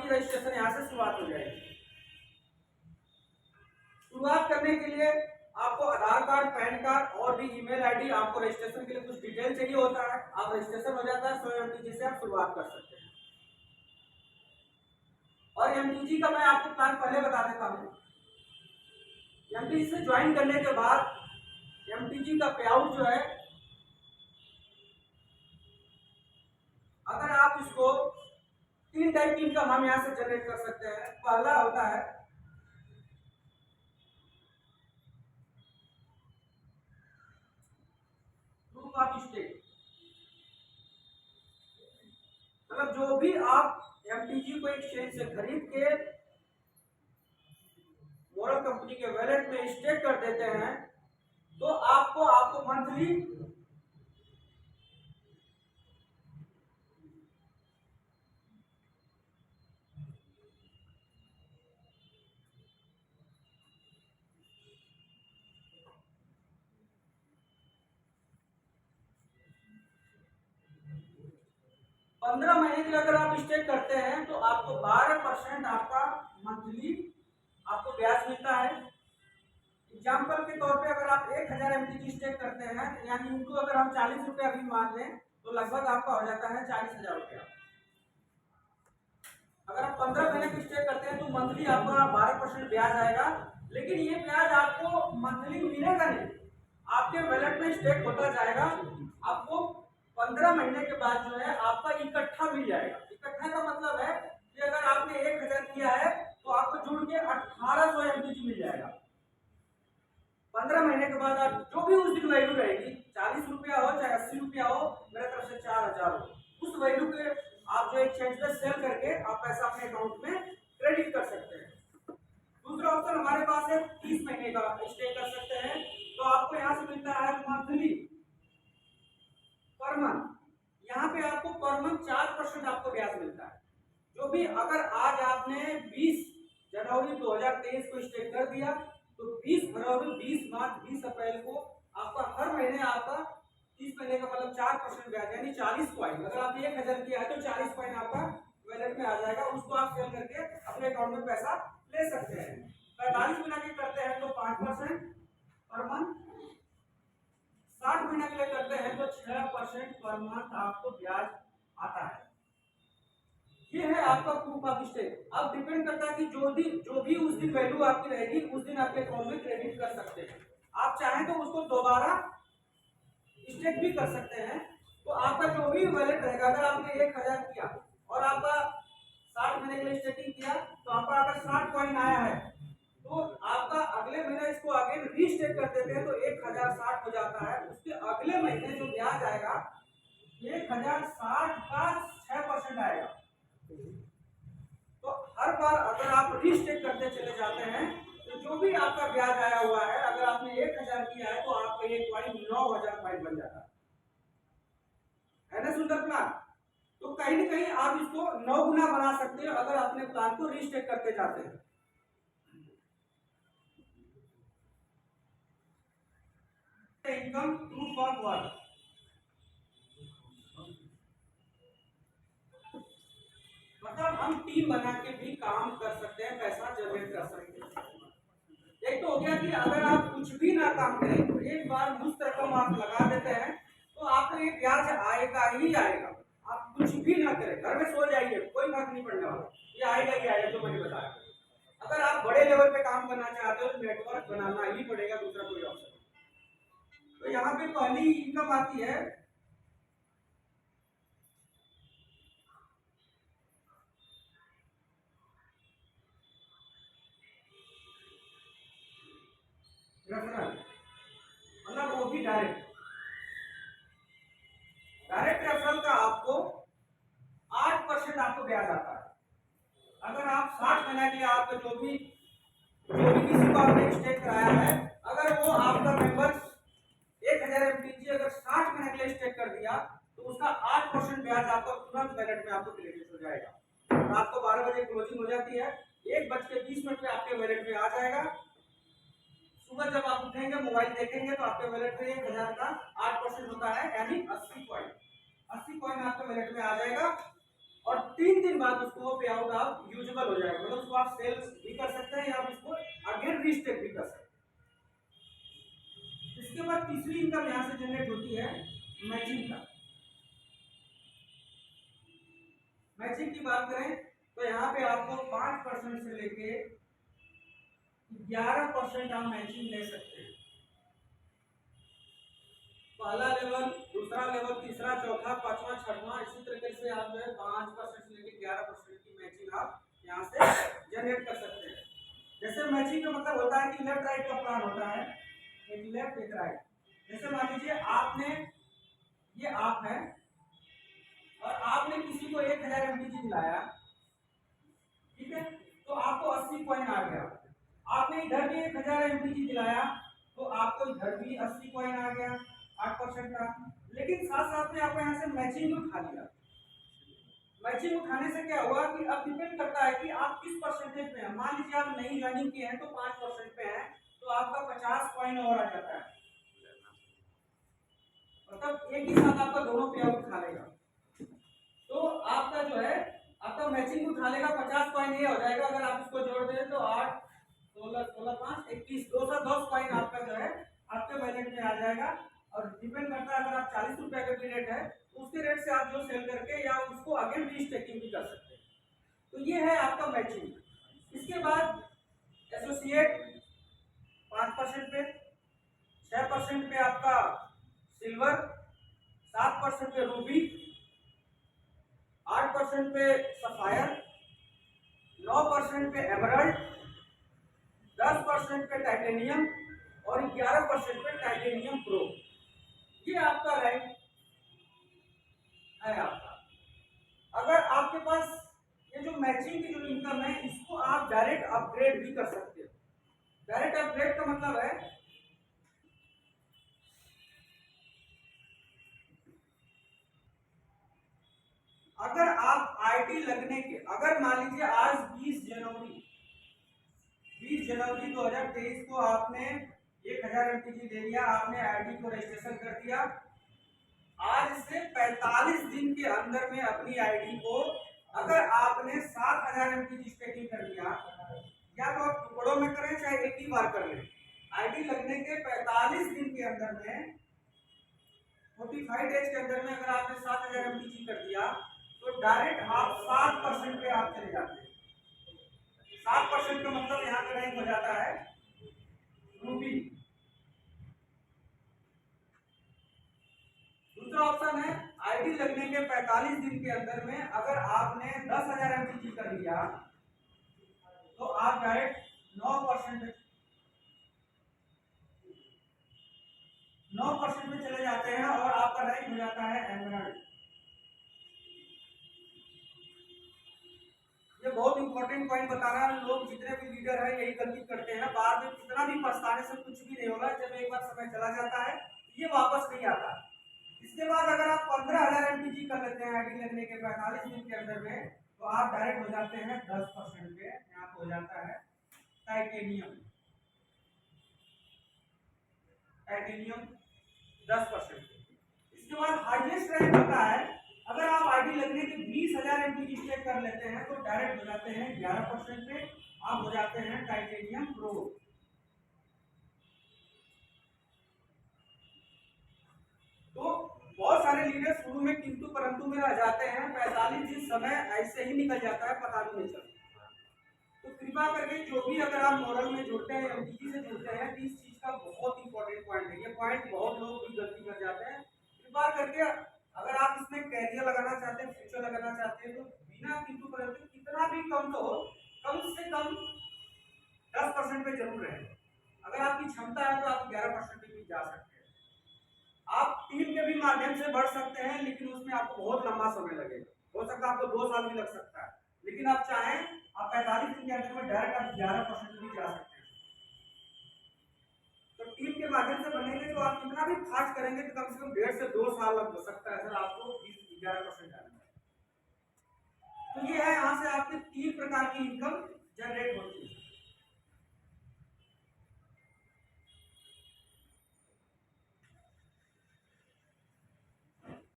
आपकी रजिस्ट्रेशन यहाँ से शुरुआत हो जाएगी। शुरुआत करने के लिए आपको आधार कार्ड, पैन कार्ड और भी ईमेल आईडी, आपको रजिस्ट्रेशन के लिए कुछ डिटेल चाहिए होता है। आप रजिस्ट्रेशन हो जाता है, 100 MTG से आप शुरुआत कर सकते हैं। और MTG का मैं आपको प्लान पहले बता देता हूँ। MTG से ज्वाइन करने के बाद MTG का पे आउट जो है, अगर आप इसको 3 टाइप की इनकम हम यहाँ से जनरेट कर सकते हैं। पहला होता है प्रूफ ऑफ स्टेक, मतलब जो भी आप MTG को एक्सचेंज से खरीद के मोरल कंपनी के वैलेट में स्टेक कर देते हैं तो आपको मंथली 15 महीने के लिए अगर आप स्टेक करते हैं तो आपको 12% आपका मंथली आपको ब्याज मिलता है। एग्जाम्पल के तौर पे अगर आप 1000 MTG स्टेक करते हैं, यानी इनको अगर हम 40 रुपया भी मान लें तो लगभग आपका हो जाता है 40,000 रुपया। अगर आप 15 महीने की स्टेक करते हैं तो मंथली आपका 12% ब्याज आएगा, लेकिन ये ब्याज आपको मंथली मिलेगा नहीं, आपके वैलेट में स्टेक होता जाएगा। आपको 15 महीने के बाद जो है आपका इकट्ठा मिल जाएगा। इकट्ठा का मतलब है कि अगर आपने 1000 किया है तो आपको जुड़ के 1800 MTG मिल जाएगा। 15 महीने के बाद आप जो भी उस दिन वैल्यू रहेगी, 40 रुपया हो चाहे 80 रुपया हो, मेरे तरफ से 4000 हो, उस वैल्यू के आप जो एक्सचेंज पे सेल करके आप पैसा अपने अकाउंट में क्रेडिट कर सकते हैं। दूसरा ऑप्शन हमारे पास है 30 महीने का स्टे कर सकते हैं, तो आपको यहाँ से मिलता है मंथली पर मंथ। यहाँ पे आपको पर मंथ 4% आपको ब्याज मिलता है। जो भी अगर आज आपने 20 जनवरी 2023 को स्टे कर दिया तो 20 फरवरी, 20 मार्च, 20 अप्रैल को आपका हर महीने आपका 30 महीने का मतलब 4% ब्याज, यानी 40 कॉइन। अगर आप 1000 किया है तो 40 कॉइन आपका वैलेट में आ जाएगा, उसको आप सेल करके अपने अकाउंट में पैसा ले सकते हैं। 45 महीने के करते हैं तो 5% पर मंथ, 60 महीने के लिए करते हैं तो 6% पर मंथ आपको ब्याज आता है। ये है आपका प्रूफ ऑफ स्टेक। अब डिपेंड करता है कि जो भी उस दिन वैल्यू आपकी रहेगी उस दिन आपके अकाउंट में क्रेडिट कर सकते हैं। आप चाहें तो उसको दोबारा स्टेक भी कर सकते हैं। तो आपका जो भी वैलेट रहेगा, अगर आपने 1000 किया और आपका 60 महीने के लिए स्टेकिंग किया तो आपका अगर 60 कॉइन आया है तो आपका अगले महीने इसको अगेन रीस्टेक कर देते हैं तो 1060 हो जाता है। उसके अगले महीने जो ब्याज आएगा 1060 का 6% आएगा। तो हर बार अगर आप रीस्टेक करते चले जाते हैं तो जो भी आपका ब्याज आया हुआ है, अगर आपने 1000 किया है तो आपका एक कॉइन 9000 कॉइन बन जाता है ना सुंदर प्लान। तो कहीं ना कहीं आप इसको 9 गुना बना सकते हो अगर अपने प्लान को रीस्टेक करते जाते हैं। इनकम प्रूफ ऑफ वर्क, मतलब हम टीम बना के भी काम कर सकते हैं, पैसा जनरेट कर सकते हैं। एक तो हो गया कि अगर आप कुछ भी ना काम करें तो एक बार मुफ्त रकम आप लगा देते हैं तो आपको ये ब्याज आएगा ही आएगा। आप कुछ भी ना करें, घर में सो जाइए, कोई फर्क नहीं पड़ने वाला, ये आएगा ही आएगा। जो मैंने बताया, अगर आप बड़े लेवल पे काम करना चाहते हो तो नेटवर्क बनाना ही पड़ेगा, दूसरा कोई ऑप्शन। तो यहाँ पे पहली इनकम आती है रेफरल, मतलब वो भी डायरेक्ट रेफरल का आपको 8% आपको ब्याज आता है। अगर आप 60 महीने के लिए आपका जो भी किसी को आपने स्टेक कराया है, अगर वो आपका मेंबर 1000 MTG अगर 60 महीने के लिए स्टेक कर दिया तो उसका 8% ब्याज आपका तुरंत वैलेट में आपको क्रेडिट हो जाएगा। रात को 12 बजे क्लोजिंग हो जाती है, 1:20 पे आपके वैलेट में आ जाएगा। सुबह जब आप उठेंगे मोबाइल देखेंगे तो आपके वैलेट में 1000 का 8% होता है, यानी 80 कॉइन आपके वैलेट में आ जाएगा। और 3 दिन बाद उसको पे आउट आप यूजेबल हो जाएगा, मतलब उसको आप सेल भी कर सकते हैं या आप इसको अगेन रीस्टेक भी कर सकते हैं। इसके बाद तीसरी इनकम यहां से जनरेट होती है मैचिंग का। मैचिंग की बात करें तो यहाँ पे आपको 5% से लेके 11% आप मैचिंग ले सकते हैं। पहला लेवल, दूसरा लेवल, तीसरा, चौथा, पांचवा, छठवां, इसी तरीके से आप जो है 5% से लेके 11% की मैचिंग आप यहाँ से जनरेट कर सकते हैं। जैसे मैचिंग का मतलब होता है कि लेफ्ट राइट का प्लान होता है, एक लेफ्ट एक राइट। जैसे मान लीजिए आपने, ये आप है और आपने किसी को 1000 एमपीजी दिलाया, ठीक है, तो आपको 80 कॉइन आ गया। आपने इधर भी 1000 एमपीजी दिलाया तो आपको इधर भी 80 कॉइन आ गया 8% का। लेकिन साथ साथ में आपको यहाँ से मैचिंग उठा लिया। मैचिंग उठाने से क्या हुआ कि अब डिपेंड करता है कि आप किस परसेंटेज पे हैं। मान लीजिए आप नई ज्वाइनिंग किए हैं तो 5% पे हैं, तो आपका 50 कॉइन और आ जाता है, मतलब एक ही साथ आपका दोनों पे आउट खा लेगा। तो आपका जो है आपका मैचिंग उठा लेगा 50 कॉइन, ये हो जाएगा अगर आप इसको जोड़ दें तो 8 16 16 5 21 210 कॉइन आपका जो है आपके वैलेट में आ जाएगा। और डिपेंड करता है अगर आप 40 रुपए का भी रेट है तो उसके रेट से आप जो सेल करके या उसको अगेन रीस्टेकिंग भी कर सकते हैं। तो ये है आपका मैचिंग। इसके बाद एसोसिएट 5% पे, 6% पे आपका सिल्वर, 7% पे रूबी, 8% पे सफायर, 9% पे एमराल्ड, 10% पे टाइटेनियम और 11% पे टाइटेनियम प्रो। ये आपका रैंक है आपका। अगर आपके पास ये जो मैचिंग की जो इनकम है इसको आप डायरेक्ट अपग्रेड भी कर सकते हो। डायरेक्ट अपग्रेड का मतलब है अगर आप आईडी लगने के, अगर मान लीजिए आज 20 जनवरी 2023 को आपने 1000 एमपीजी ले लिया, आपने आईडी को रजिस्ट्रेशन कर दिया। आज से 45 दिन के अंदर में अपनी आईडी को अगर आपने 7000 एमपीजी स्टेकिंग कर दिया, या तो आप टुकड़ों में करें चाहे एक ही बार कर लें, आईडी लगने के 45 दिन के अंदर में 45 डेज के अंदर में अगर आपने 7000 एमपीजी कर दिया तो डायरेक्ट आप 7% पे आप चले जाते हैं। 7% का मतलब यहाँ पे रैंक हो जाता है रूबी। दूसरा ऑप्शन है आईडी लगने के 45 दिन के अंदर में अगर आपने 10,000 एमपीजी कर लिया तो आप डायरेक्ट 9% में चले जाते हैं और आपका रैंक हो जाता है एमराल्ड। ये बहुत इंपॉर्टेंट पॉइंट बता रहा है, लोग जितने भी लीडर है यही गलती करते हैं, बाद में कितना भी पछताने से कुछ भी नहीं होगा। जब एक बार समय चला जाता है ये वापस नहीं आता। इसके बाद अगर आप 15,000 एमपीजी कर लेते हैं आईडी लगने के 45 दिन के अंदर में तो आप डायरेक्ट हो जाते हैं 10% पे, यहाँ हो जाता है टाइटेनियम। टाइटेनियम 10%। इसके बाद हाईएस्ट रैंक होता है अगर आप आईडी लगने के 20,000 एमपीजी स्टेक कर लेते हैं तो डायरेक्ट हो जाते हैं 11% पे, आप हो जाते हैं टाइटेनियम प्रो। तो बहुत सारे लीडर शुरू में किंतु परंतु में रह जाते हैं, 45 दिन समय ऐसे ही निकल जाता है, पता भी नहीं चलता। तो कृपा करके जो भी अगर आप मॉडल में जुड़ते हैं एमपीजी से जुड़ते हैं, इस चीज का बहुत इंपॉर्टेंट पॉइंट है। ये पॉइंट बहुत लोग भी गलती कर जाते हैं। कृपा करके अगर आप इसमें कैरियर लगाना चाहते हैं, फ्यूचर लगाना चाहते हैं, तो बिना किंतु परंतु कितना भी कम तो हो, कम से कम 10% पे जरूर रहे। अगर आपकी क्षमता है तो आप 11% पे भी जा सकते हैं। आप टीम के भी माध्यम से बढ़ सकते हैं, लेकिन उसमें आपको बहुत लंबा समय लगेगा, हो सकता है आपको 2 साल भी लग सकता है। लेकिन आप चाहें आप 45 दिन के अंदर में डायरेक्ट आप 11% भी जा सकते हैं। तो टीम के माध्यम से बनेंगे तो आप कितना भी फास्ट करेंगे तो कम से कम 1.5 से 2 साल लग सकता है सर आपको 11% जाने में। तो ये है, यहाँ से आपके 3 प्रकार की इनकम जनरेट होती है।